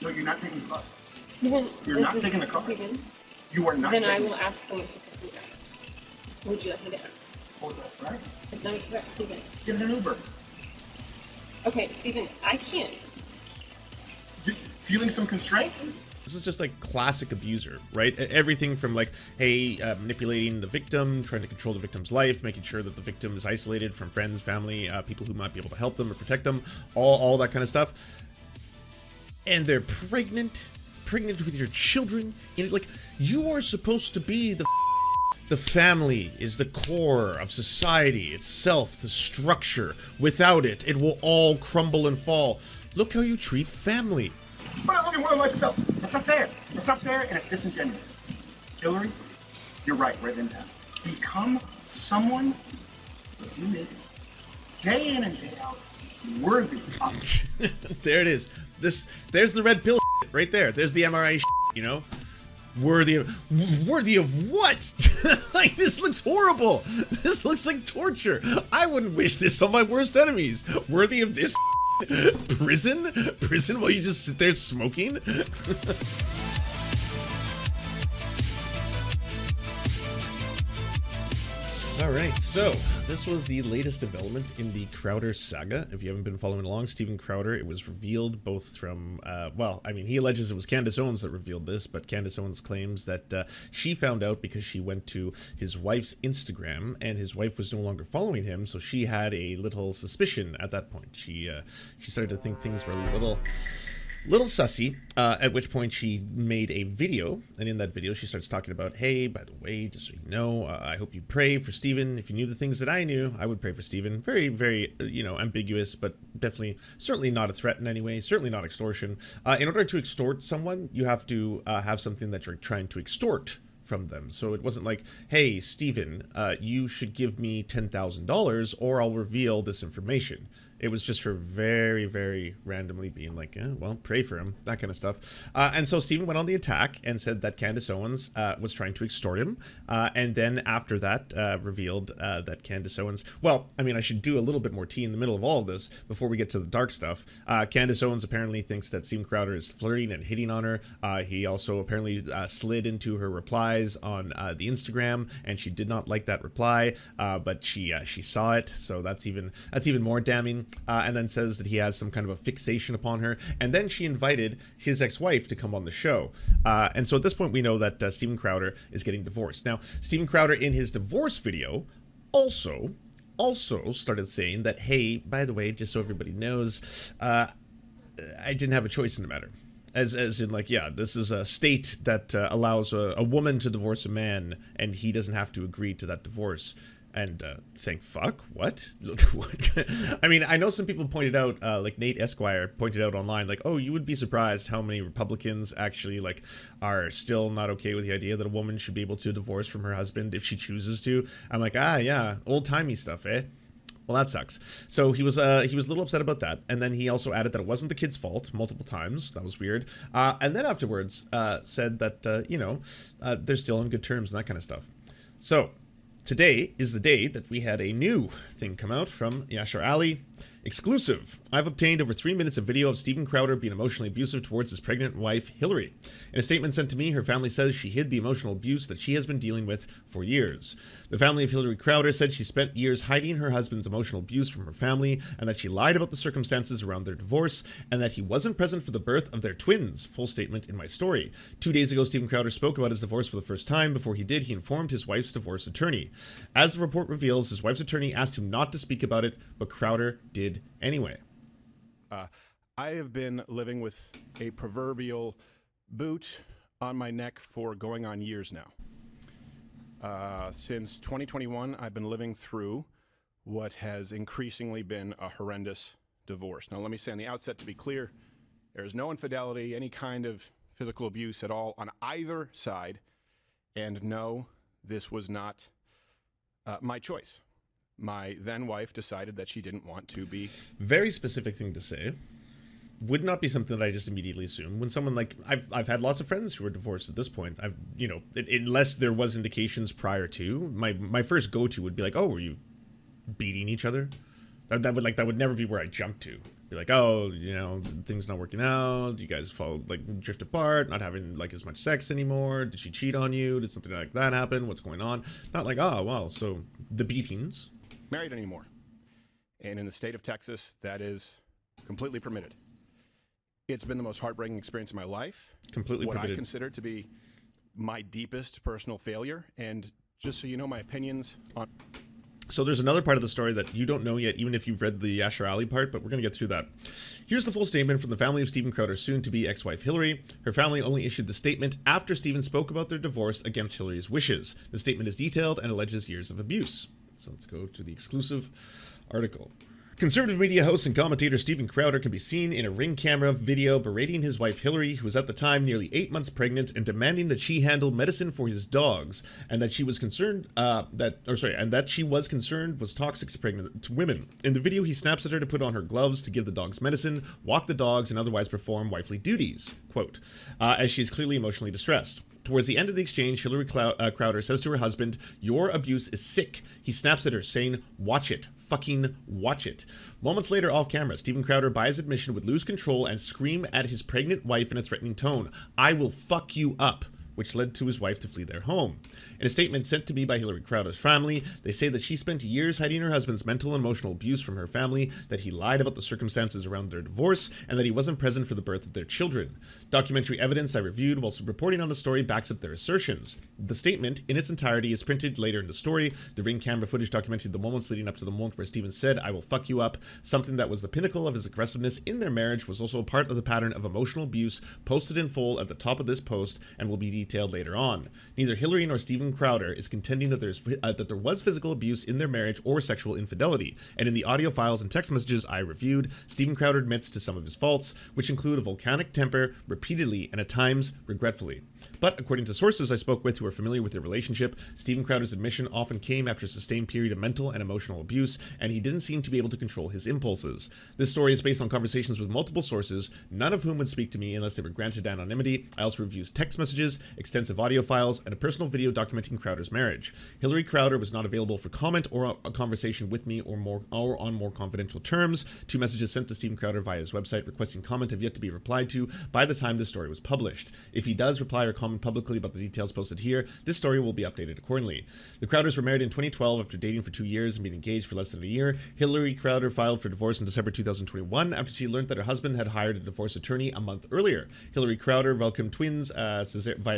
No, you're not taking the car. Stephen, You're not taking the car. Stephen, You are not then taking I the will car. ask them to pick me up. Would you like me to ask? Oh, that's right. It's not a threat, Stephen. Get an Uber. Okay, Stephen, I can't. Feeling some constraints? This is just like classic abuser, right? Everything from like, hey, manipulating the victim, trying to control the victim's life, making sure that the victim is isolated from friends, family, people who might be able to help them or protect them, all that kind of stuff. And they're pregnant with your children. And like, you are supposed to be the family is the core of society itself, the structure. Without it, it will all crumble and fall. Look how you treat family. But I look at life itself. That's not fair. That's not fair, and it's disingenuous. Hillary, you're right in that. Become someone, listen to me, day in and day out, worthy of. There it is. There's the red pill right there. There's the MRI, you know? Worthy of what? Like, this looks horrible. This looks like torture. I wouldn't wish this on my worst enemies. Worthy of this prison while you just sit there smoking. Alright, so this was the latest development in the Crowder saga. If you haven't been following along, Stephen Crowder, it was revealed both from, well, I mean, he alleges it was Candace Owens that revealed this, but Candace Owens claims that she found out because she went to his wife's Instagram, and his wife was no longer following him, so she had a little suspicion at that point. She started to think things were a little sussy, at which point she made a video, and in that video she starts talking about, hey, by the way, just so you know, I hope you pray for Stephen. If you knew the things that I knew, I would pray for Stephen. Very, very, you know, ambiguous, but definitely, certainly not a threat in any way, certainly not extortion. In order to extort someone, you have to have something that you're trying to extort from them. So it wasn't like, hey, Stephen, you should give me $10,000 or I'll reveal this information. It was just her very, very randomly being like, well, pray for him, that kind of stuff. And so Stephen went on the attack and said that Candace Owens was trying to extort him. And then after that, revealed that Candace Owens, well, I mean, I should do a little bit more tea in the middle of all of this before we get to the dark stuff. Candace Owens apparently thinks that Stephen Crowder is flirting and hitting on her. He also apparently slid into her replies on the Instagram, and she did not like that reply, but she saw it, so that's even more damning. And then says that he has some kind of a fixation upon her. And then she invited his ex-wife to come on the show. And so at this point, we know that Stephen Crowder is getting divorced. Now, Stephen Crowder, in his divorce video, also started saying that, hey, by the way, just so everybody knows, I didn't have a choice in the matter. As in, like, yeah, this is a state that allows a woman to divorce a man, and he doesn't have to agree to that divorce. And thank fuck, what? I mean, I know some people pointed out, like Nate Esquire pointed out online, like, oh, you would be surprised how many Republicans actually, like, are still not okay with the idea that a woman should be able to divorce from her husband if she chooses to. I'm like, yeah, old-timey stuff, eh? Well, that sucks. So he was a little upset about that, and then he also added that it wasn't the kid's fault multiple times. That was weird. And then afterwards said that you know, they're still on good terms and that kind of stuff. So today is the day that we had a new thing come out from Yashar Ali. Exclusive. I've obtained over 3 minutes of video of Stephen Crowder being emotionally abusive towards his pregnant wife, Hillary. In a statement sent to me, her family says she hid the emotional abuse that she has been dealing with for years. The family of Hillary Crowder said she spent years hiding her husband's emotional abuse from her family, and that she lied about the circumstances around their divorce, and that he wasn't present for the birth of their twins. Full statement in my story. 2 days ago, Stephen Crowder spoke about his divorce for the first time. Before he did, he informed his wife's divorce attorney. As the report reveals, his wife's attorney asked him not to speak about it, but Crowder did anyway. I have been living with a proverbial boot on my neck for going on years now. Since 2021, I've been living through what has increasingly been a horrendous divorce. Now, let me say on the outset, to be clear, there is no infidelity, any kind of physical abuse at all on either side. And no, this was not my choice. My then wife decided that she didn't want to be. Very specific thing to say. Would not be something that I just immediately assume. When someone like, I've had lots of friends who are divorced at this point. You know, unless there was indications prior to, my first go-to would be like, oh, were you beating each other? That would never be where I jump to. Be like, oh, you know, things not working out. You guys fall, like, drift apart, not having, like, as much sex anymore. Did she cheat on you? Did something like that happen? What's going on? Not like, oh, well, so the beatings. Married anymore. And in the state of Texas, that is completely permitted. It's been the most heartbreaking experience of my life. Completely what permitted. I consider to be my deepest personal failure. And just so you know, my opinions on... So there's another part of the story that you don't know yet, even if you've read the Asher Ali part, but we're going to get through that. Here's the full statement from the family of Steven Crowder's soon-to-be ex-wife Hillary. Her family only issued the statement after Steven spoke about their divorce against Hillary's wishes. The statement is detailed and alleges years of abuse. So let's go to the exclusive article. Conservative media host and commentator Steven Crowder can be seen in a Ring camera video berating his wife Hillary, who was at the time nearly 8 months pregnant, and demanding that she handle medicine for his dogs, and that she was concerned was toxic to women. In the video, he snaps at her to put on her gloves to give the dogs medicine, walk the dogs, and otherwise perform wifely duties. Quote, as she is clearly emotionally distressed. Towards the end of the exchange, Hillary Crowder says to her husband, "Your abuse is sick." He snaps at her, saying, "Watch it. Fucking watch it." Moments later, off camera, Steven Crowder, by his admission, would lose control and scream at his pregnant wife in a threatening tone, "I will fuck you up," which led to his wife to flee their home. In a statement sent to me by Hillary Crowder's family, they say that she spent years hiding her husband's mental and emotional abuse from her family, that he lied about the circumstances around their divorce, and that he wasn't present for the birth of their children. Documentary evidence I reviewed whilst reporting on the story backs up their assertions. The statement, in its entirety, is printed later in the story. The Ring camera footage documented the moments leading up to the moment where Steven said, "I will fuck you up." Something that was the pinnacle of his aggressiveness in their marriage was also a part of the pattern of emotional abuse posted in full at the top of this post and will be detailed later on. Neither Hillary nor Steven Crowder is contending that there was physical abuse in their marriage or sexual infidelity, and in the audio files and text messages I reviewed, Steven Crowder admits to some of his faults, which include a volcanic temper, repeatedly, and at times, regretfully. But according to sources I spoke with who are familiar with their relationship, Steven Crowder's admission often came after a sustained period of mental and emotional abuse, and he didn't seem to be able to control his impulses. This story is based on conversations with multiple sources, none of whom would speak to me unless they were granted anonymity. I also reviewed text messages, extensive audio files, and a personal video documenting Crowder's marriage. Hillary Crowder was not available for comment or a conversation with me or on more confidential terms. 2 messages sent to Steven Crowder via his website requesting comment have yet to be replied to by the time this story was published. If he does reply or comment publicly about the details posted here, this story will be updated accordingly. The Crowders were married in 2012 after dating for 2 years and being engaged for less than a year. Hillary Crowder filed for divorce in December 2021 after she learned that her husband had hired a divorce attorney a month earlier. Hillary Crowder welcomed twins via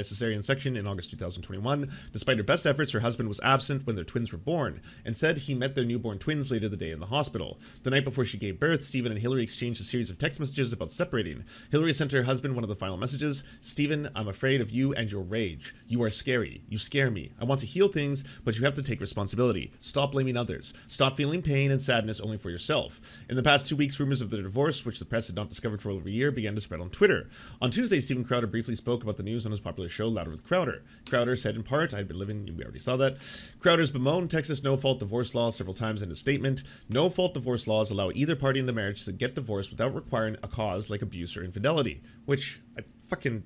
cesarean section in August 2021. Despite her best efforts, her husband was absent when their twins were born. Instead, he met their newborn twins later the day in the hospital. The night before she gave birth, Steven and Hillary exchanged a series of text messages about separating. Hillary sent her husband one of the final messages, "Steven, I'm afraid of you and your rage. You are scary. You scare me. I want to heal things, but you have to take responsibility. Stop blaming others. Stop feeling pain and sadness only for yourself." In the past 2 weeks, rumors of their divorce, which the press had not discovered for over a year, began to spread on Twitter. On Tuesday, Steven Crowder briefly spoke about the news on his popular show, Louder with Crowder. Crowder said in part, "I'd been living," we already saw that. Crowder's bemoaned Texas no-fault divorce law several times in his statement. No-fault divorce laws allow either party in the marriage to get divorced without requiring a cause like abuse or infidelity, which I fucking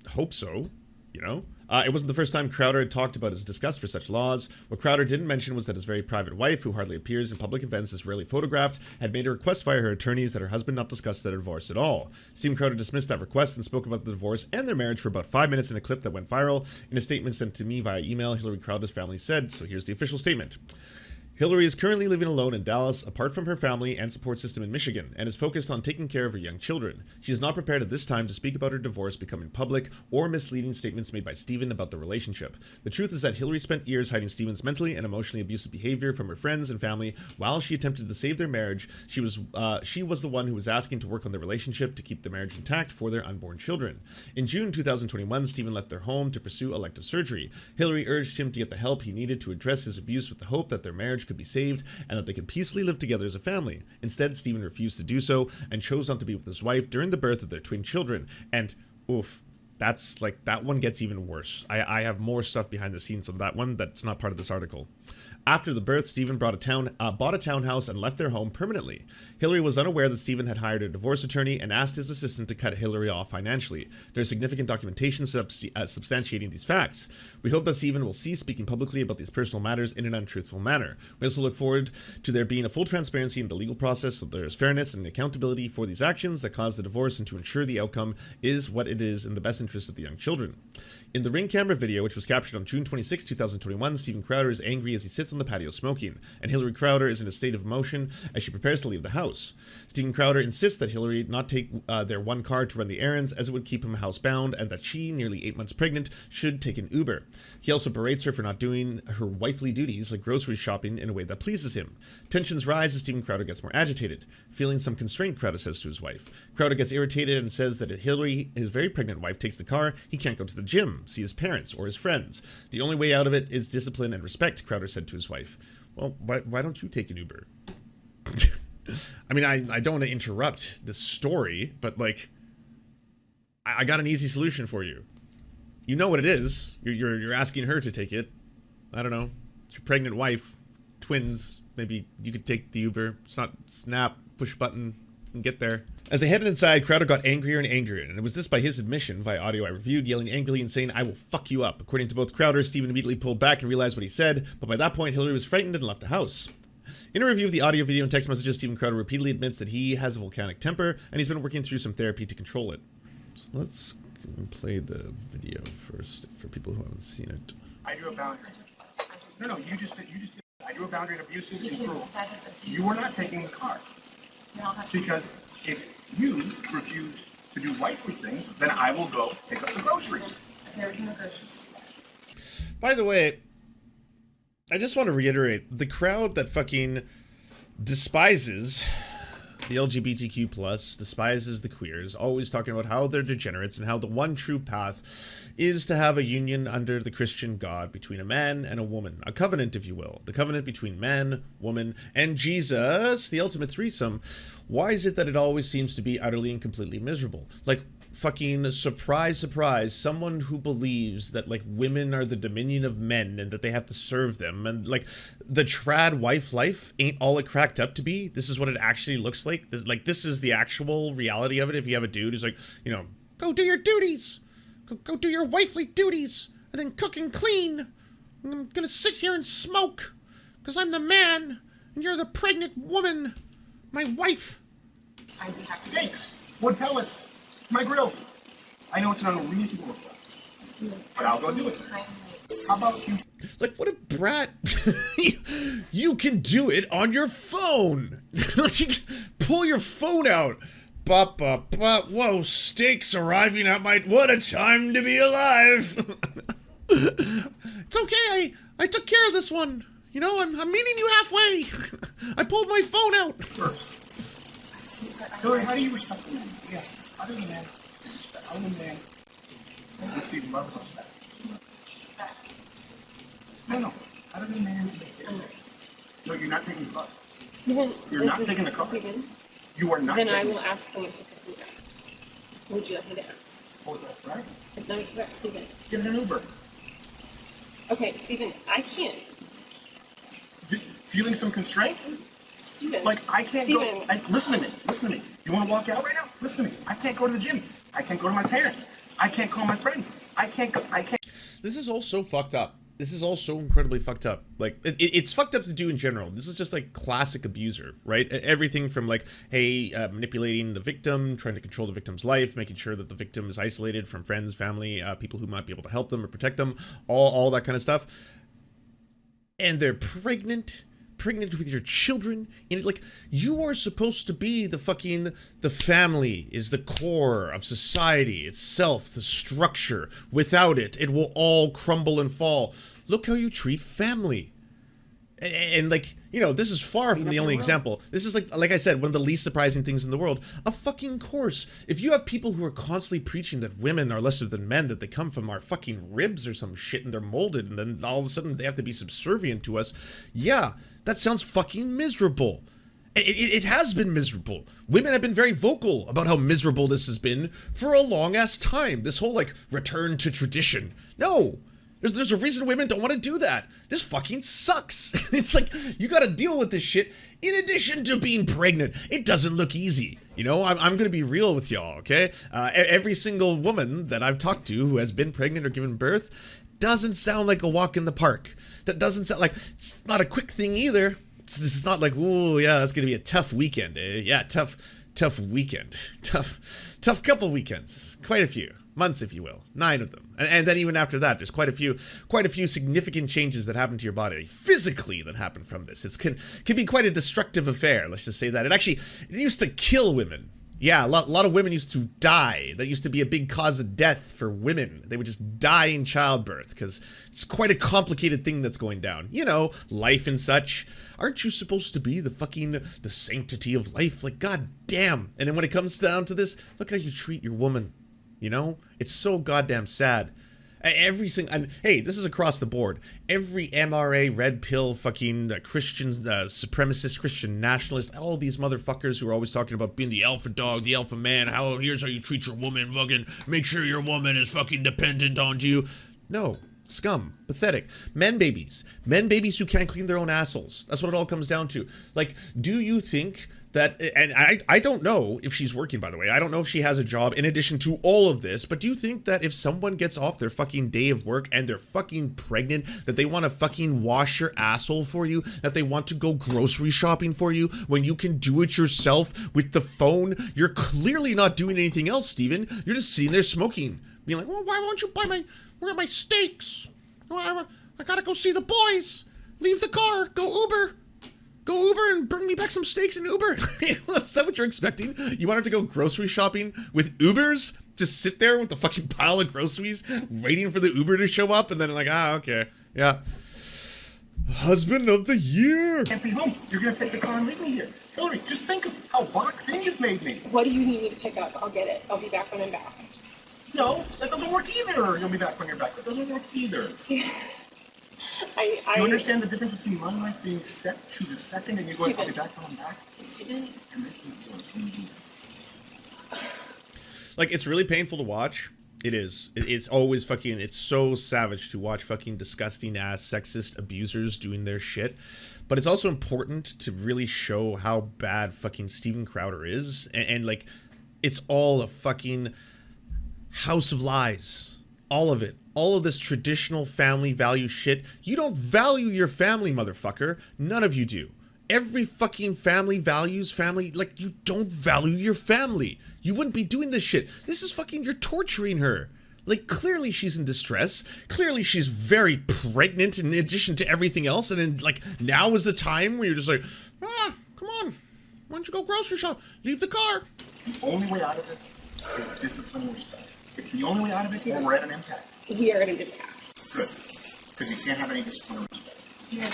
hope so, you know? It wasn't the first time Crowder had talked about his disgust for such laws. What Crowder didn't mention was that his very private wife, who hardly appears in public events, is rarely photographed, had made a request via her attorneys that her husband not discuss their divorce at all. Steven Crowder dismissed that request and spoke about the divorce and their marriage for about 5 minutes in a clip that went viral. In a statement sent to me via email, Hillary Crowder's family said, so here's the official statement. Hillary is currently living alone in Dallas, apart from her family and support system in Michigan, and is focused on taking care of her young children. She is not prepared at this time to speak about her divorce becoming public or misleading statements made by Steven about the relationship. The truth is that Hillary spent years hiding Steven's mentally and emotionally abusive behavior from her friends and family while she attempted to save their marriage. She was the one who was asking to work on their relationship to keep the marriage intact for their unborn children. In June 2021, Steven left their home to pursue elective surgery. Hillary urged him to get the help he needed to address his abuse with the hope that their marriage could be saved and that they could peacefully live together as a family. Instead, Steven refused to do so and chose not to be with his wife during the birth of their twin children. And oof, that's like, that one gets even worse. I have more stuff behind the scenes on that one that's not part of this article. After the birth, Stephen bought a townhouse and left their home permanently. Hillary was unaware that Stephen had hired a divorce attorney and asked his assistant to cut Hillary off financially. There's significant documentation substantiating these facts. We hope that Stephen will cease speaking publicly about these personal matters in an untruthful manner. We also look forward to there being a full transparency in the legal process so there is fairness and accountability for these actions that caused the divorce and to ensure the outcome is what it is in the best interest of the young children. In the Ring camera video, which was captured on June 26, 2021, Stephen Crowder is angry as he sits on the patio smoking, and Hillary Crowder is in a state of emotion as she prepares to leave the house. Stephen Crowder insists that Hillary not take their one car to run the errands as it would keep him housebound, and that she, nearly 8 months pregnant, should take an Uber. He also berates her for not doing her wifely duties like grocery shopping in a way that pleases him. Tensions rise as Stephen Crowder gets more agitated. Feeling some constraint, Crowder says to his wife. Crowder gets irritated and says that if Hillary, his very pregnant wife, takes the car, he can't go to the gym, see his parents, or his friends. The only way out of it is discipline and respect, Crowder said to his wife. Well, why don't you take an Uber? I mean, I don't want to interrupt this story, but like, I got an easy solution for you. You know what it is. You're asking her to take it. I don't know. It's your pregnant wife. Twins. Maybe you could take the Uber. It's not snap, push button, and get there. As they headed inside, Crowder got angrier and angrier, and it was this by his admission via audio I reviewed, yelling angrily and saying, "I will fuck you up." According to both Crowder, Stephen immediately pulled back and realized what he said, but by that point, Hillary was frightened and left the house. In a review of the audio, video, and text messages, Stephen Crowder repeatedly admits that he has a volcanic temper, and he's been working through some therapy to control it. So let's play the video first for people who haven't seen it. I drew a boundary. No, you just did. I drew a boundary in abusive and cruel. You are not taking the car. Because if you refuse to do wifely things, then I will go pick up the groceries. By the way, I just want to reiterate, the crowd that fucking despises the LGBTQ+, despises the queers, always talking about how they're degenerates and how the one true path is to have a union under the Christian God between a man and a woman. A covenant, if you will. The covenant between man, woman, and Jesus, the ultimate threesome. Why is it that it always seems to be utterly and completely miserable? Like, fucking surprise, surprise, someone who believes that, like, women are the dominion of men and that they have to serve them, and, like, the trad wife life ain't all it cracked up to be. This is what it actually looks like. This is the actual reality of it. If you have a dude who's like, you know, go do your duties, go do your wifely duties, and then cook and clean. I'm gonna sit here and smoke, because I'm the man, and you're the pregnant woman, my wife. I have steaks, wood pellets, my grill. I know it's an unreasonable request, but I'll go do it. How about you? Like, what a brat. You can do it on your phone. Like, you can pull your phone out. Bop, bop, bop. Whoa, steaks arriving at my... What a time to be alive. It's okay, I took care of this one. You know, I'm meeting you halfway. I pulled my phone out. First. Hillary, how do you respect the man? Yes. Other than that, you see love of that. No. Other than man, no, you're not taking the car. Stephen, You're not taking the car. Stephen, You are not. then I taking will ask them to pick me up. Would you like me to ask? Oh, that's right. It's not correct, Stephen. Get an Uber. Okay, Stephen, I can't. Feeling some constraints? Stephen. Like, I can't Stephen. go. Listen to me. You want to walk out right now? Listen to me. I can't go to the gym. I can't go to my parents. I can't call my friends. I can't. This is all so fucked up. This is all so incredibly fucked up. Like, it's fucked up to do in general. This is just like classic abuser, right? Everything from like, hey, manipulating the victim, trying to control the victim's life, making sure that the victim is isolated from friends, family, people who might be able to help them or protect them, all that kind of stuff. And they're pregnant with your children, and like, you are supposed to be the family is the core of society itself, the structure. Without it, it will all crumble and fall. Look how you treat family. And like, you know, this is far from the only example. This is like I said, one of the least surprising things in the world. A fucking course. If you have people who are constantly preaching that women are lesser than men, that they come from our fucking ribs or some shit and they're molded, and then all of a sudden they have to be subservient to us. Yeah, that sounds fucking miserable. It has been miserable. Women have been very vocal about how miserable this has been for a long ass time. This whole like return to tradition. No. There's a reason women don't want to do that. This fucking sucks. It's like, you gotta deal with this shit in addition to being pregnant. It doesn't look easy. You know, I'm gonna be real with y'all, okay? Every single woman that I've talked to who has been pregnant or given birth doesn't sound like a walk in the park. That doesn't sound like, it's not a quick thing either. It's not like, ooh, yeah, that's gonna be a tough weekend, eh? Yeah, tough weekend. Tough couple weekends. Quite a few. Months, if you will. 9 of them. And then even after that, there's quite a few significant changes that happen to your body physically that happen from this. It can be quite a destructive affair, let's just say that. It used to kill women. Yeah, a lot of women used to die. That used to be a big cause of death for women. They would just die in childbirth because it's quite a complicated thing that's going down. You know, life and such. Aren't you supposed to be the sanctity of life? Like, god damn. And then when it comes down to this, look how you treat your woman. You know? It's so goddamn sad. Hey, this is across the board. Every MRA, red pill, fucking Christian, supremacist, Christian nationalist, all these motherfuckers who are always talking about being the alpha dog, the alpha man, here's how you treat your woman, fucking make sure your woman is fucking dependent on you. No. Scum. Pathetic. Men babies who can't clean their own assholes. That's what it all comes down to. Like, do you think that, and I don't know if she's working, by the way. I don't know if she has a job in addition to all of this, but do you think that if someone gets off their fucking day of work and they're fucking pregnant, that they want to fucking wash your asshole for you, that they want to go grocery shopping for you when you can do it yourself with the phone? You're clearly not doing anything else, Steven. You're just sitting there smoking, being like, well, why won't you buy where are my steaks? I gotta go see the boys. Leave the car. Go Uber and bring me back some steaks in Uber. Is that what you're expecting? You want her to go grocery shopping with Ubers? Just sit there with the fucking pile of groceries waiting for the Uber to show up and then like, okay, yeah. Husband of the year. Can't be home. You're gonna take the car and leave me here. Hillary, just think of how boxed in you've made me. What do you need me to pick up? I'll get it. I'll be back when I'm back. No, that doesn't work either. You'll be back when you're back. That doesn't work either. See, Do you understand the difference between my life being set to the second and you going, I'll be back when I'm back? Steven. And making it work. Like, it's really painful to watch. It is. It's always fucking, it's so savage to watch fucking disgusting ass sexist abusers doing their shit. But it's also important to really show how bad fucking Steven Crowder is. And like, it's all a fucking house of lies. All of it. All of this traditional family value shit. You don't value your family, motherfucker. None of you do. Every fucking family values family, like, you don't value your family. You wouldn't be doing this shit. This is fucking, you're torturing her. Like, clearly she's in distress. Clearly she's very pregnant in addition to everything else. And then, like, now is the time where you're just like, come on. Why don't you go grocery shop? Leave the car. The only way out of it is discipline and respect. It's the only way out of it, or we're at an impasse. We are at an impasse. Good. Because you can't have any discipline or respect. Yeah.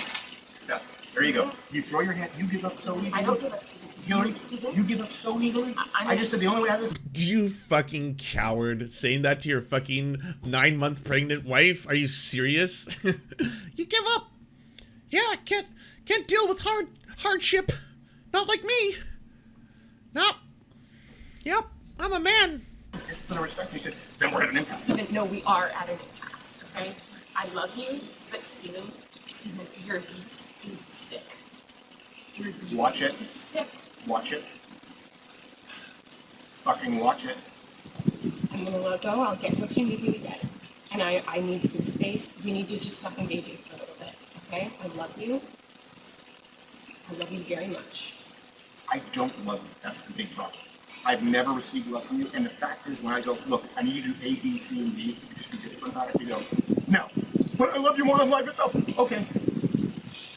Yeah. There you go. You throw your hand, you give up so easily. I don't give up, Steven. Hillary, Steven? you give up so easily. I just said the only way out of this. You fucking coward, saying that to your fucking 9-month pregnant wife? Are you serious? You give up. Yeah, can't deal with hardship. Not like me. No. Yep, I'm a man. Discipline and respect. You said, then we're at an impasse. Steven, no, we are at an impasse, okay? I love you, but Steven, your beast is sick. Your beast Watch it. is sick. Watch it. Fucking watch it. I'm gonna let go. I'll get what you need me to get. And I need some space. We need to just stop engaging for a little bit, okay? I love you. I love you very much. I don't love you. That's the big problem. I've never received love from you, and the fact is, when I go, look, I need you to do A, B, C, and D, you can just be disciplined about it, you go, no, but I love you more than life itself. Okay,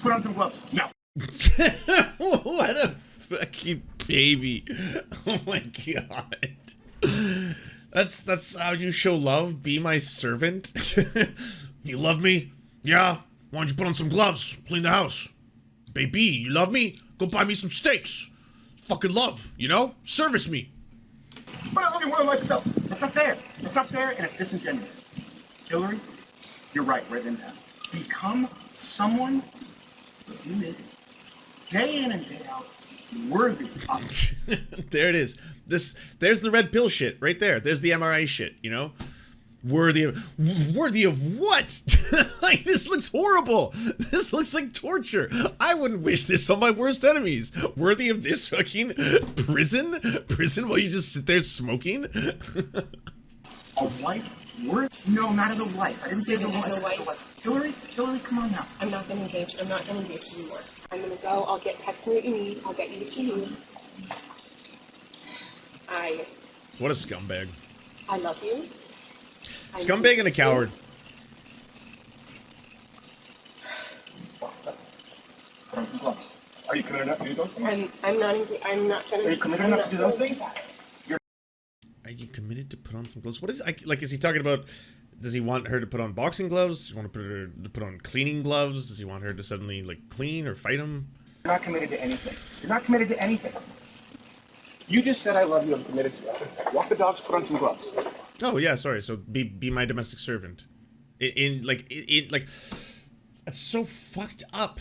put on some gloves. No. What a fucking baby. Oh my god. That's how you show love? Be my servant? You love me? Yeah? Why don't you put on some gloves? Clean the house. Baby, you love me? Go buy me some steaks. Fucking love, you know? Service me. But I love you more than life itself. That's not fair. That's not fair, and it's disingenuous. Hillary, you're right, we're at an impasse. Become someone who's you day in and day out, worthy of. There it is. There's the red pill shit right there. There's the MRI shit, you know? Worthy of what? Like, this looks horrible. This looks like torture. I wouldn't wish this on my worst enemies. Worthy of this fucking prison while you just sit there smoking. A wife? No, not as a wife. I didn't say as a wife. Hillary, come on now. I'm not gonna engage anymore. I'm gonna go, I'll text me what you need, I'll get you what you need. What a scumbag. I love you. Scumbag and a coward. Put on some gloves. Are you committed enough to do those things? I'm not gonna. Are you committed enough to do those things? Are you committed to put on some gloves? What is, like, is he talking about, does he want her to put on boxing gloves? Does he want her to put on cleaning gloves? Does he want her to suddenly, like, clean or fight him? You're not committed to anything. You're not committed to anything. You just said I love you, I'm committed to it. Walk the dogs, put on some gloves. Oh, yeah, sorry. So be my domestic servant. Like, that's so fucked up.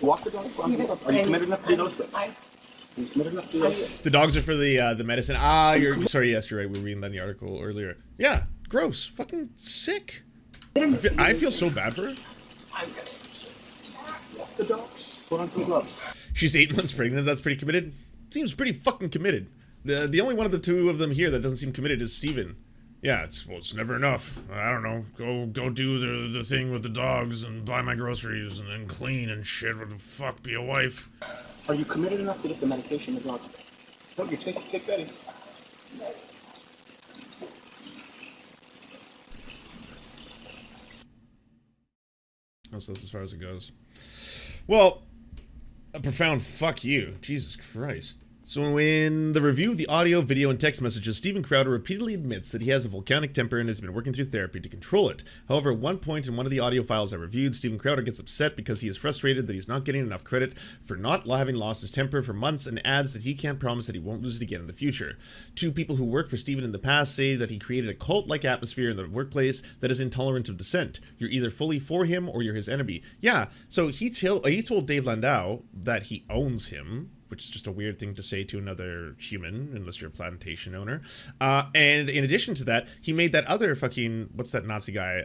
Walk the dogs, put on some gloves. Are you committed enough to do those things? Are you committed enough to do those things? The dogs are for the medicine. Sorry, yes, you're right. We were reading that in the article earlier. Yeah, gross. Fucking sick. I feel so bad for her. I'm gonna just Walk the dogs, put on some gloves. She's 8 months pregnant. That's pretty committed. Seems pretty fucking committed. The only one of the two of them here that doesn't seem committed is Steven. Yeah, it's never enough. I don't know. Go do the thing with the dogs and buy my groceries and then clean and shit. What the fuck? Be a wife. Are you committed enough to get the medication the dogs take? No, you take that in. That's as far as it goes. Well, a profound fuck you. Jesus Christ. So in the review of the audio, video, and text messages, Steven Crowder repeatedly admits that he has a volcanic temper and has been working through therapy to control it. However, at one point in one of the audio files I reviewed, Steven Crowder gets upset because he is frustrated that he's not getting enough credit for not having lost his temper for months and adds that he can't promise that he won't lose it again in the future. Two people who worked for Steven in the past say that he created a cult-like atmosphere in the workplace that is intolerant of dissent. You're either fully for him or you're his enemy. Yeah, so he told Dave Landau that he owns him, which is just a weird thing to say to another human, unless you're a plantation owner. And in addition to that, he made that other fucking, what's that Nazi guy?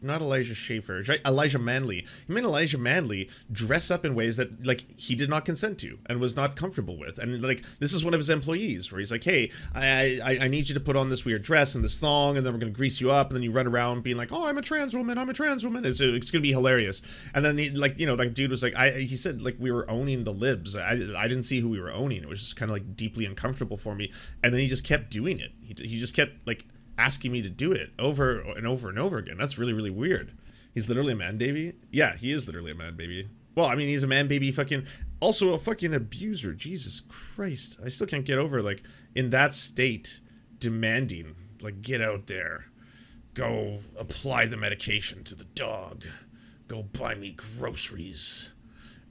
Not Elijah Schaefer, Elijah Manley. He made Elijah Manley dress up in ways that, like, he did not consent to and was not comfortable with. And, like, this is one of his employees where he's like, hey, I need you to put on this weird dress and this thong, and then we're going to grease you up. And then you run around being like, oh, I'm a trans woman. It's going to be hilarious. And then, he, like, you know, like, dude was like, he said, like, we were owning the libs. I didn't see who we were owning. It was just kind of, like, deeply uncomfortable for me. And then he just kept doing it. He just kept, like, asking me to do it over and over and over again. That's really, really weird. He's literally a man baby. Yeah, he is literally a man baby. Well, I mean, he's a man baby fucking, also a fucking abuser. Jesus Christ. I still can't get over, like, in that state, demanding, like, get out there. Go apply the medication to the dog. Go buy me groceries.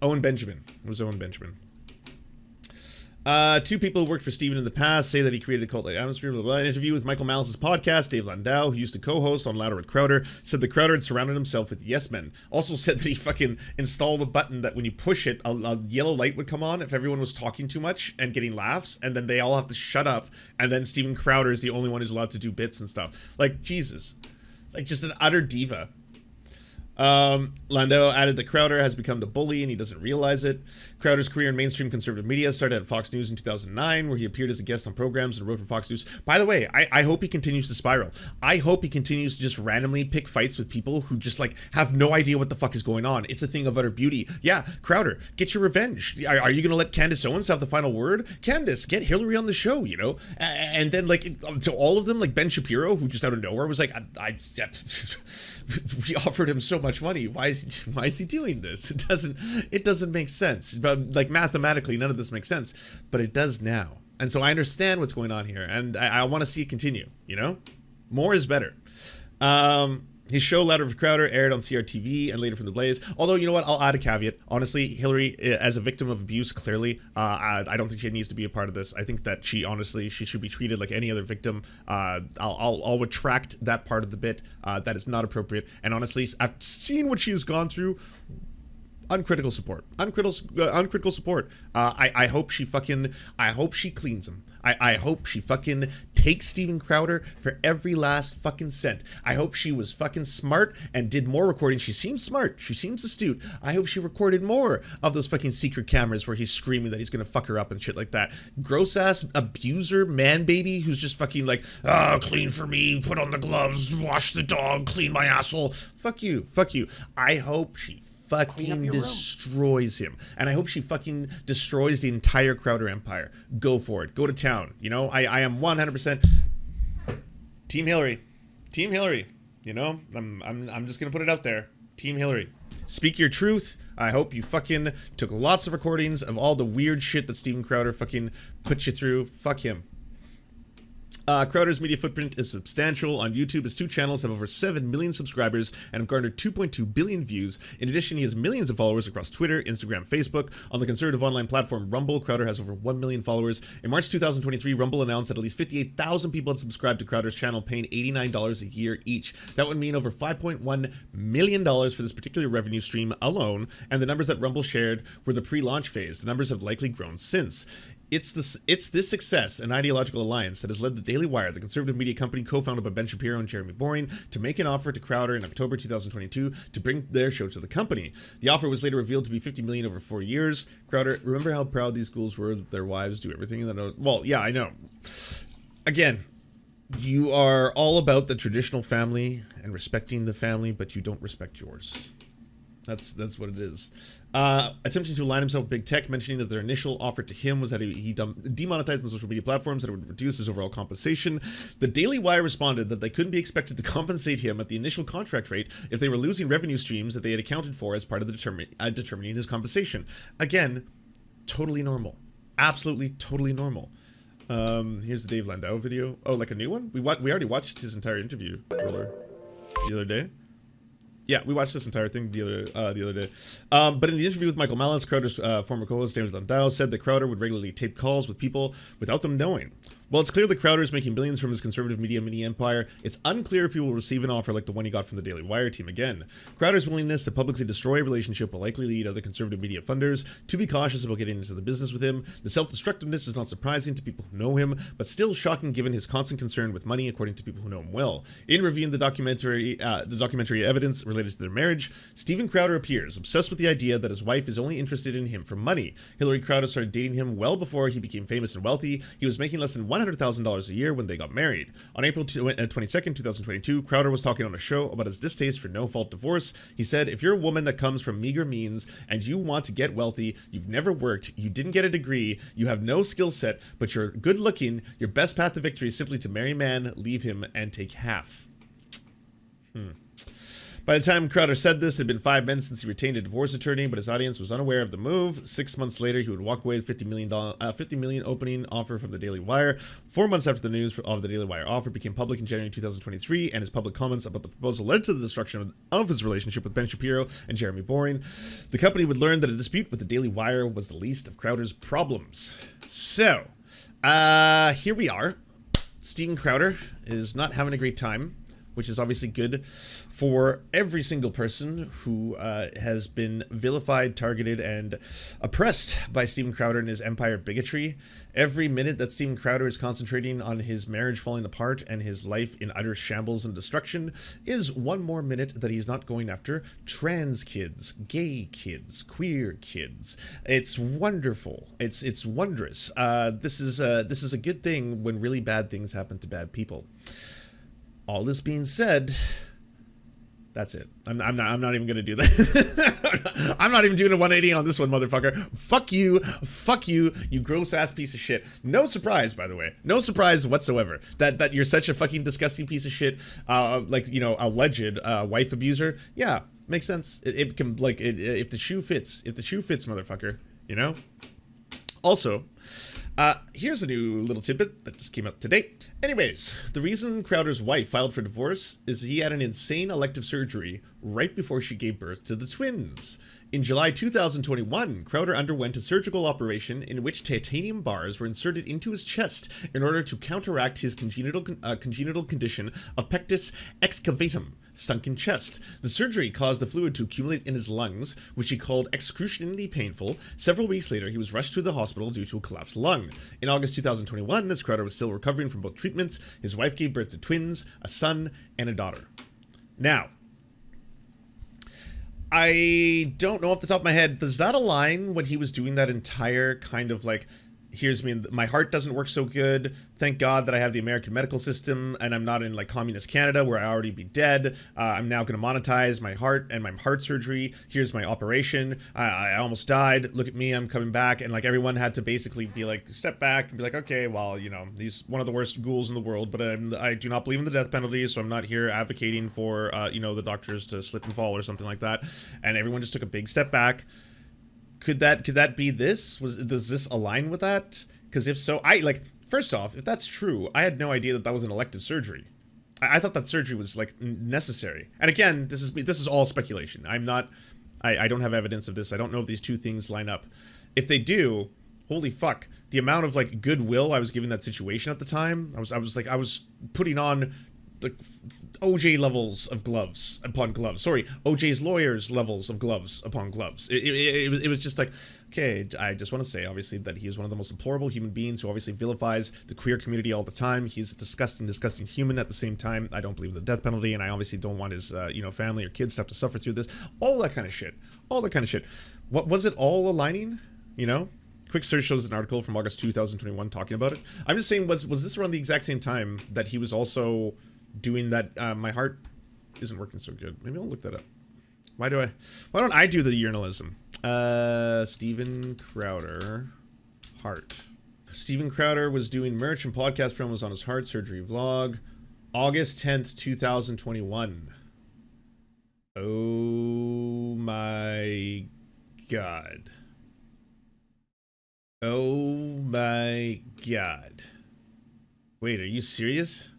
Owen Benjamin. It was Owen Benjamin. Two people who worked for Steven in the past say that he created a cult-like atmosphere. Blah, blah, blah. An interview with Michael Malice's podcast, Dave Landau, who used to co-host on Louder with Crowder, said that Crowder had surrounded himself with yes men. Also said that he fucking installed a button that when you push it, a yellow light would come on if everyone was talking too much and getting laughs, and then they all have to shut up, and then Steven Crowder is the only one who's allowed to do bits and stuff. Like, Jesus. Like, just an utter diva. Landau added that Crowder has become the bully and he doesn't realize it. Crowder's career in mainstream conservative media started at Fox News in 2009, where he appeared as a guest on programs and wrote for Fox News. By the way, I hope he continues to spiral. I hope he continues to just randomly pick fights with people who just, like, have no idea what the fuck is going on. It's a thing of utter beauty. Yeah, Crowder, get your revenge. Are you gonna let Candace Owens have the final word? Candace, get Hillary on the show, you know? And then, like, to all of them, like Ben Shapiro, who just out of nowhere was like, we offered him so much money. Why is he doing this? It doesn't make sense. But, like, mathematically, none of this makes sense. But it does now. And so I understand what's going on here, and I want to see it continue. You know, more is better. His show, Louder with Crowder, aired on CRTV and later from The Blaze. Although, you know what? I'll add a caveat. Honestly, Hillary, as a victim of abuse, clearly, I don't think she needs to be a part of this. I think that she should be treated like any other victim. I'll retract that part of the bit. That is not appropriate. And honestly, I've seen what she has gone through. uncritical support. Uncritical support. I hope she cleans him. I hope she fucking takes Steven Crowder for every last fucking cent. I hope she was fucking smart and did more recording. She seems smart. She seems astute. I hope she recorded more of those fucking secret cameras where he's screaming that he's gonna fuck her up and shit like that. Gross ass abuser man baby who's just fucking like, clean for me, put on the gloves, wash the dog, clean my asshole. Fuck you. Fuck you. I hope she fucking destroys him. And I hope she fucking destroys the entire Crowder empire. Go for it. Go to town. You know, I am 100% Team Hillary. Team Hillary. You know, I'm just gonna put it out there. Team Hillary. Speak your truth. I hope you fucking took lots of recordings of all the weird shit that Steven Crowder fucking put you through. Fuck him. Crowder's media footprint is substantial. On YouTube, his 2 channels have over 7 million subscribers and have garnered 2.2 billion views. In addition, he has millions of followers across Twitter, Instagram, Facebook. On the conservative online platform Rumble, Crowder has over 1 million followers. In March 2023, Rumble announced that at least 58,000 people had subscribed to Crowder's channel, paying $89 a year each. That would mean over $5.1 million for this particular revenue stream alone, and the numbers that Rumble shared were the pre-launch phase. The numbers have likely grown since. It's this success and ideological alliance that has led the Daily Wire, the conservative media company co-founded by Ben Shapiro and Jeremy Boring, to make an offer to Crowder in October 2022 to bring their show to the company. The offer was later revealed to be $50 million over 4 years. Crowder, remember how proud these schools were that their wives do everything? Well, yeah, I know. Again, you are all about the traditional family and respecting the family, but you don't respect yours. That's what it is. Attempting to align himself with big tech, mentioning that their initial offer to him was that he demonetized the social media platforms, that it would reduce his overall compensation. The Daily Wire responded that they couldn't be expected to compensate him at the initial contract rate if they were losing revenue streams that they had accounted for as part of the determining his compensation. Again, totally normal. Absolutely totally normal. Here's the Dave Landau video. Oh, like a new one? We already watched his entire interview the other day. Yeah, we watched this entire thing the other day. But in the interview with Michael Malice, Crowder's former co-host David Landau said that Crowder would regularly tape calls with people without them knowing. While it's clear that Crowder is making billions from his conservative media mini empire, it's unclear if he will receive an offer like the one he got from the Daily Wire team again. Crowder's willingness to publicly destroy a relationship will likely lead other conservative media funders to be cautious about getting into the business with him. The self-destructiveness is not surprising to people who know him, but still shocking given his constant concern with money, according to people who know him well. In reviewing the documentary evidence related to their marriage, Steven Crowder appears obsessed with the idea that his wife is only interested in him for money. Hillary Crowder started dating him well before he became famous and wealthy. He was making less than $100,000 a year when they got married. On April 22nd, 2022, Crowder was talking on a show about his distaste for no-fault divorce. He said, "If you're a woman that comes from meager means and you want to get wealthy, you've never worked, you didn't get a degree, you have no skill set, but you're good looking, your best path to victory is simply to marry a man, leave him, and take half." By the time Crowder said this, it had been 5 months since he retained a divorce attorney, but his audience was unaware of the move. 6 months later, he would walk away with $50 million opening offer from the Daily Wire. 4 months after the news of the Daily Wire offer became public in January 2023, and his public comments about the proposal led to the destruction of his relationship with Ben Shapiro and Jeremy Boring, the company would learn that a dispute with the Daily Wire was the least of Crowder's problems. So, here we are. Steven Crowder is not having a great time, which is obviously good for every single person who has been vilified, targeted, and oppressed by Steven Crowder and his empire bigotry. Every minute that Steven Crowder is concentrating on his marriage falling apart and his life in utter shambles and destruction is one more minute that he's not going after trans kids, gay kids, queer kids. It's wonderful. It's wondrous. This is a good thing when really bad things happen to bad people. All this being said, that's it. I'm not even gonna do that. I'm not even doing a 180 on this one, motherfucker. Fuck you, you gross ass piece of shit. No surprise, by the way. No surprise whatsoever that you're such a fucking disgusting piece of shit. Like, you know, alleged wife abuser. Yeah, makes sense. It can, like, if the shoe fits, motherfucker. You know. Also, here's a new little tidbit that just came up today. Anyways, the reason Crowder's wife filed for divorce is he had an insane elective surgery right before she gave birth to the twins. In July 2021, Crowder underwent a surgical operation in which titanium bars were inserted into his chest in order to counteract his congenital condition of pectus excavatum. sunken chest. The surgery caused the fluid to accumulate in his lungs, which he called excruciatingly painful. Several weeks later, he was rushed to the hospital due to a collapsed lung. In August 2021, as Crowder was still recovering from both treatments, his wife gave birth to twins, a son, and a daughter. Now, I don't know off the top of my head, does that align when he was doing that entire kind of like, here's me, my heart doesn't work so good, thank God that I have the American medical system and I'm not in like communist Canada where I already be dead, I'm now going to monetize my heart and my heart surgery, here's my operation, I almost died, look at me, I'm coming back, and like everyone had to basically be like, step back and be like, okay, well, you know, he's one of the worst ghouls in the world, but I do not believe in the death penalty, so I'm not here advocating for, you know, the doctors to slip and fall or something like that, and everyone just took a big step back. Could that be this? Does this align with that? Because if so, first off, if that's true, I had no idea that that was an elective surgery. I thought that surgery was like necessary. And again, this is all speculation. I don't have evidence of this. I don't know if these two things line up. If they do, holy fuck, the amount of like goodwill I was giving that situation at the time, I was putting on the OJ levels of gloves upon gloves. Sorry, OJ's lawyers levels of gloves upon gloves. It was just like, okay, I just want to say, obviously, that he is one of the most deplorable human beings who obviously vilifies the queer community all the time. He's a disgusting, disgusting human at the same time. I don't believe in the death penalty, and I obviously don't want his, you know, family or kids to have to suffer through this. All that kind of shit. All that kind of shit. What was it all aligning? You know? Quick search shows an article from August 2021 talking about it. I'm just saying, was this around the exact same time that he was also doing that? My heart isn't working so good. Maybe I'll look that up. Why don't I do the journalism? Steven Crowder, heart. Steven Crowder was doing merch and podcast promos on his heart surgery vlog, August 10th, 2021. Oh my god. Oh my god. Wait, are you serious?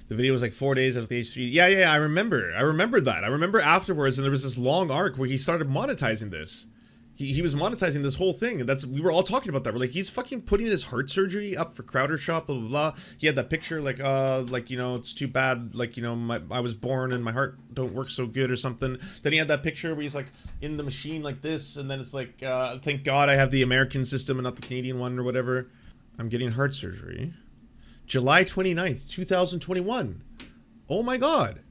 The video was like 4 days after the H3. Yeah, I remember that. I remember afterwards, and there was this long arc where he started monetizing this. He was monetizing this whole thing, and we were all talking about that. We're like, he's fucking putting his heart surgery up for Crowder Shop, blah, blah, blah. He had that picture, like, you know, it's too bad, like, you know, I was born and my heart don't work so good or something. Then he had that picture where he's, like, in the machine like this, and then it's like, thank God I have the American system and not the Canadian one or whatever. I'm getting heart surgery. July 29th, 2021. Oh my God.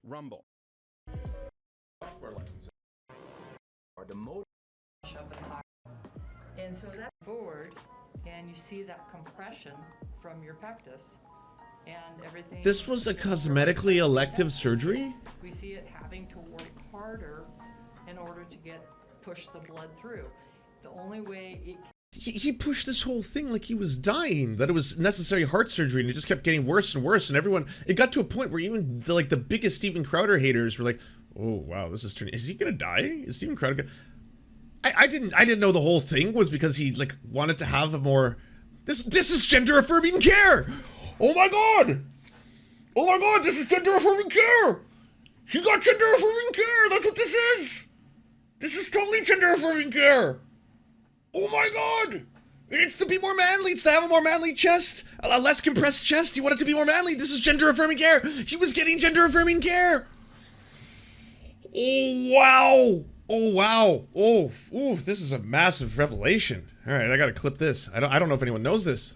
Rumble. Software licenses are the most. And so that's forward, and you see that compression from your pectus, and everything. This was a cosmetically elective surgery? We see it having to work harder in order to push the blood through. The only way it. He pushed this whole thing like he was dying, that it was necessary heart surgery, and it just kept getting worse and worse, and everyone, it got to a point where even the biggest Steven Crowder haters were like, oh wow, this is turning, is he gonna die? Is Steven Crowder gonna... I didn't know the whole thing was because he like wanted to have a more, this is gender affirming care! Oh my god! Oh my god, this is gender affirming care! He got gender affirming care, that's what this is! This is totally gender affirming care! Oh my god! It needs to be more manly. It's to have a more manly chest. A less compressed chest. He wanted to be more manly. This is gender affirming care. He was getting gender affirming care. Oh wow. Oh wow. Oh, ooh, this is a massive revelation. All right, I gotta clip this. I don't know if anyone knows this.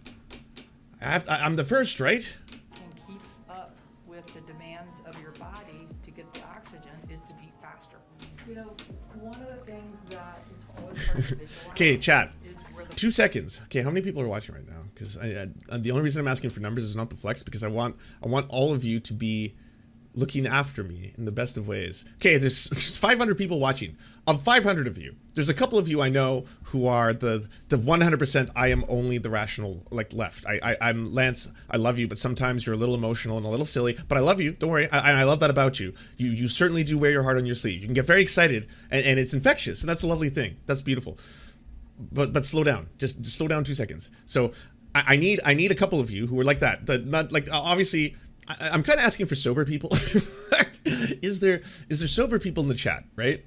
I'm the first, right? And keep up with the demands of your body to get the oxygen is to beat faster. You know, one of the things that is always hard to visualize. Okay, chat. 2 seconds. Okay, how many people are watching right now? Because the only reason I'm asking for numbers is not the flex, because I want all of you to be looking after me in the best of ways. Okay, there's 500 people watching. Of 500 of you, there's a couple of you I know who are the 100% I am only the rational, like, left. I'm Lance, I love you, but sometimes you're a little emotional and a little silly, but I love you, don't worry, I love that about you. You certainly do wear your heart on your sleeve. You can get very excited, and it's infectious, and that's a lovely thing. That's beautiful. But slow down. Just slow down 2 seconds. So I need a couple of you who are like that. Not like, obviously, I'm kind of asking for sober people. Is there sober people in the chat, right?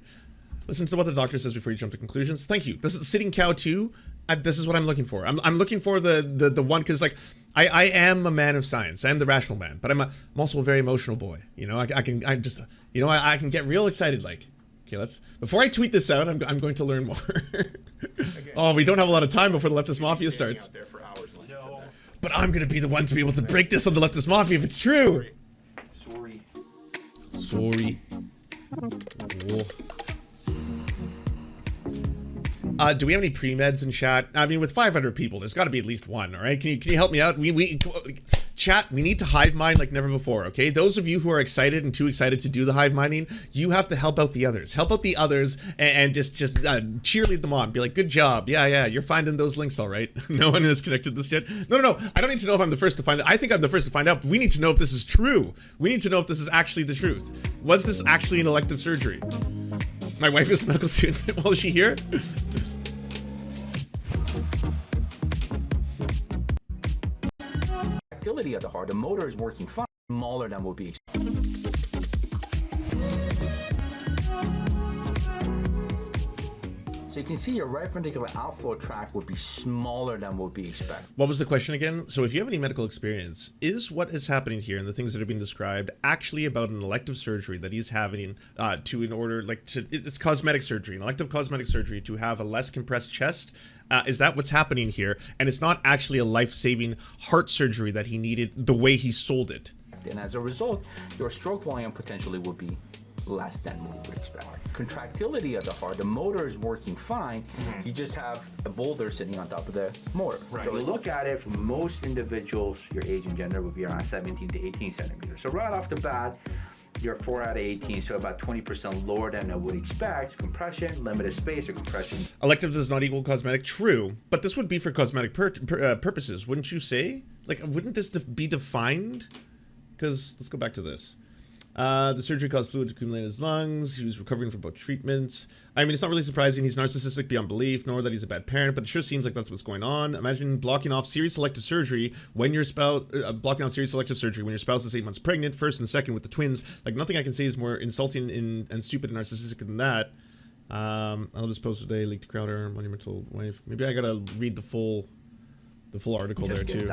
Listen to what the doctor says before you jump to conclusions. Thank you. This is Sitting Cow 2. This is what I'm looking for. I'm looking for the one, because like I am a man of science. I'm the rational man, but I'm also a very emotional boy. You know, I can get real excited. Like, okay, before I tweet this out, I'm going to learn more. Oh, we don't have a lot of time before the leftist mafia starts. But I'm gonna be the one to be able to break this on the leftist mafia if it's true. Sorry. Oh. Do we have any pre-meds in chat? I mean, with 500 people, there's got to be at least one, all right? Can you help me out? Chat, we need to hive mind like never before, okay? Those of you who are excited and too excited to do the hive minding, you have to help out the others. Help out the others and just cheerlead them on. Be like, good job. Yeah, you're finding those links, all right? No one has connected this yet. No. I don't need to know if I'm the first to find it. I think I'm the first to find out, but we need to know if this is true. We need to know if this is actually the truth. Was this actually an elective surgery? My wife is a medical student. Well, is she here? Activity of the heart, the motor is working fine, smaller than would be expected. So you can see your right ventricular outflow tract would be smaller than would be expected. What was the question again? So if you have any medical experience, is what is happening here and the things that are being described actually about an elective surgery that he's having it's cosmetic surgery, an elective cosmetic surgery to have a less compressed chest? Is that what's happening here? And it's not actually a life-saving heart surgery that he needed the way he sold it. And as a result, your stroke volume potentially would be less than we would expect. Contractility of the heart, the motor is working fine. You just have a boulder sitting on top of the motor. Right. So we look at it, for most individuals, your age and gender would be around 17 to 18 centimeters. So right off the bat, you're 4 out of 18, so about 20% lower than I would expect. Compression, limited space, or compression. Elective does not equal cosmetic, true, but this would be for cosmetic purposes, wouldn't you say? Like, wouldn't this be defined? Because, let's go back to this. The surgery caused fluid to accumulate in his lungs. He was recovering from both treatments. I mean, it's not really surprising he's narcissistic beyond belief, nor that he's a bad parent, but it sure seems like that's what's going on. Imagine blocking off serious elective surgery when your spouse, blocking off serious elective surgery when your spouse is 8 months pregnant, first and second with the twins. Like, nothing I can say is more insulting and stupid and narcissistic than that. I'll just post today, leaked to Crowder, monumental wife. Maybe I gotta read the full article there too.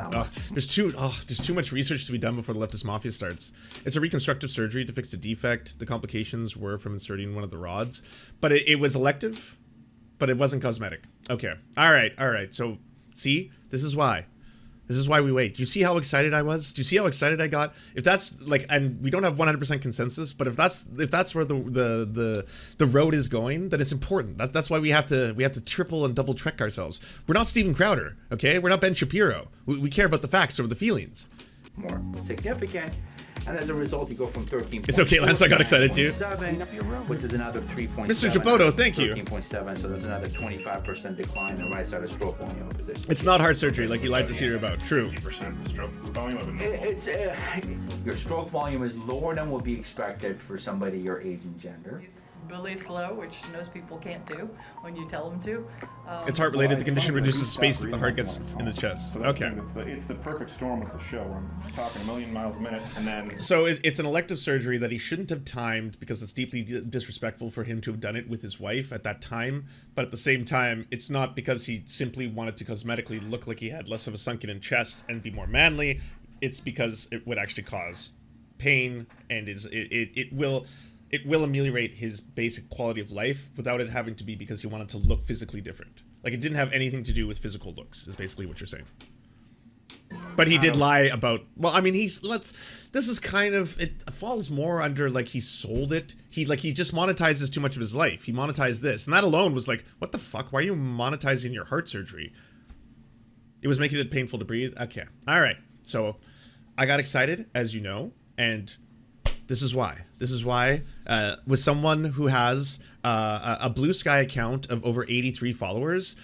There's too much research to be done before the leftist mafia starts. It's a reconstructive surgery to fix a defect. The complications were from inserting one of the rods, but it was elective, but it wasn't cosmetic. Okay, all right. So see, this is why we wait. Do you see how excited I was? Do you see how excited I got? If that's like, and we don't have 100% consensus, but if that's where the road is going, then it's important. That's why we have to triple and double check ourselves. We're not Steven Crowder, okay? We're not Ben Shapiro. We care about the facts over the feelings. More significant, and as a result, you go from 13. It's okay, Lance. I got excited too. Which is another 3.7. Mr. Jaboto, thank you. 13.7, so there's another 25% decline in the right side of stroke volume position. It's not heart surgery like you lied to Siri about. True. 50% stroke volume. It's your stroke volume is lower than would be expected for somebody your age and gender. Really slow, which most people can't do when you tell them to. It's heart related. The condition reduces space that the heart gets in the chest. So okay. It's the perfect storm of the show. I'm talking a million miles a minute, and then. So it's an elective surgery that he shouldn't have timed because it's deeply disrespectful for him to have done it with his wife at that time. But at the same time, it's not because he simply wanted to cosmetically look like he had less of a sunken-in chest and be more manly. It's because it would actually cause pain, and it will ameliorate his basic quality of life without it having to be because he wanted to look physically different. Like, it didn't have anything to do with physical looks, is basically what you're saying. But he did lie about, well, I mean, this is kind of, it falls more under, like, he sold it. He just monetizes too much of his life. He monetized this. And that alone was like, what the fuck? Why are you monetizing your heart surgery? It was making it painful to breathe. Okay. All right. So I got excited, as you know, and this is why. With someone who has a Blue Sky account of over 83 followers,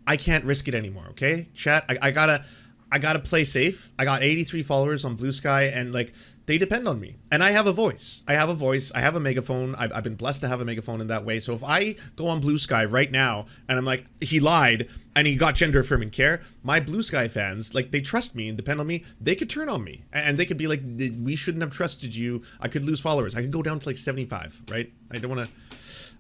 I can't risk it anymore, okay? Chat, I gotta play safe. I got 83 followers on Blue Sky, and like, they depend on me. And I have a voice. I have a megaphone. I've been blessed to have a megaphone in that way. So if I go on Blue Sky right now and I'm like, he lied and he got gender affirming care, my Blue Sky fans, like, they trust me and depend on me. They could turn on me and they could be like, we shouldn't have trusted you. I could lose followers. I could go down to like 75, right? I don't want to.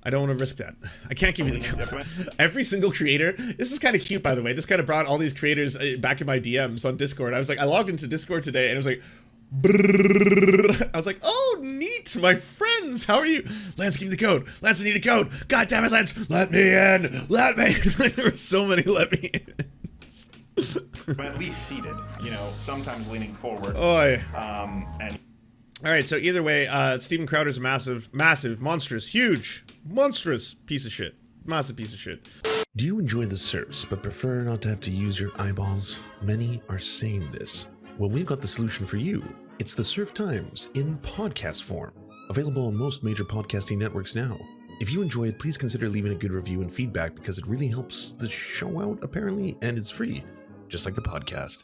I don't want to risk that. I can't give you the codes. Every single creator. This is kind of cute, by the way. Just kind of brought all these creators back in my DMs on Discord. I was like, I logged into Discord today and it was like, brrr. I was like, oh, neat, my friends. How are you? Lance, give me the code. Lance, I need a code. God damn it, Lance. Let me in. Let me in. There were so many let me in. But at least seated, you know, sometimes leaning forward. Oi. And All right, so either way, Steven Crowder's a massive, monstrous, huge, monstrous piece of shit. Massive piece of shit. Do you enjoy the Serfs, but prefer not to have to use your eyeballs? Many are saying this. Well, we've got the solution for you. It's the Serf Times in podcast form. Available on most major podcasting networks now. If you enjoy it, please consider leaving a good review and feedback because it really helps the show out, apparently, and it's free, just like the podcast.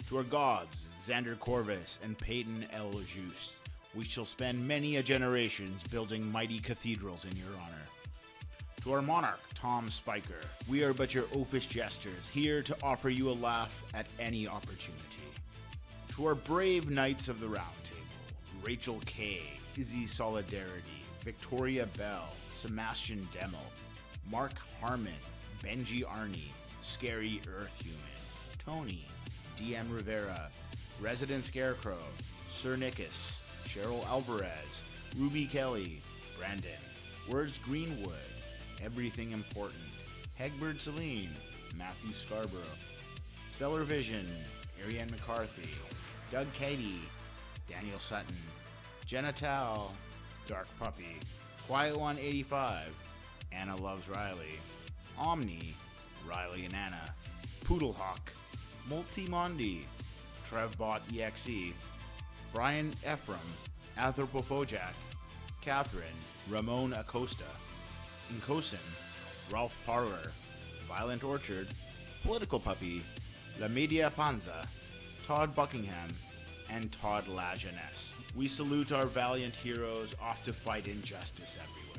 To our gods, Xander Corvus and Peyton L. Juste, we shall spend many a generations building mighty cathedrals in your honor. To our monarch, Tom Spiker, we are but your oafish jesters, here to offer you a laugh at any opportunity. To our brave knights of the Round Table, Rachel K., Izzy Solidarity, Victoria Bell, Sebastian Demmel, Mark Harmon, Benji Arney, Scary Earth Human, Tony, DM Rivera, Resident Scarecrow, Sir Nickus, Cheryl Alvarez, Ruby Kelly, Brandon, Words Greenwood, Everything Important, Hegbert Celine, Matthew Scarborough, Stellar Vision, Ariane McCarthy, Doug Cady, Daniel Sutton, Jenna Tao, Dark Puppy, Quiet One 85, Anna Loves Riley, Omni, Riley and Anna, Poodlehawk, Multimondi, Trevbot EXE, Brian Ephraim, Anthropophojack, Catherine, Ramon Acosta, Incosin, Ralph Parler, Violent Orchard, Political Puppy, La Media Panza, Todd Buckingham, and Todd La Jeunesse. We salute our valiant heroes off to fight injustice everywhere.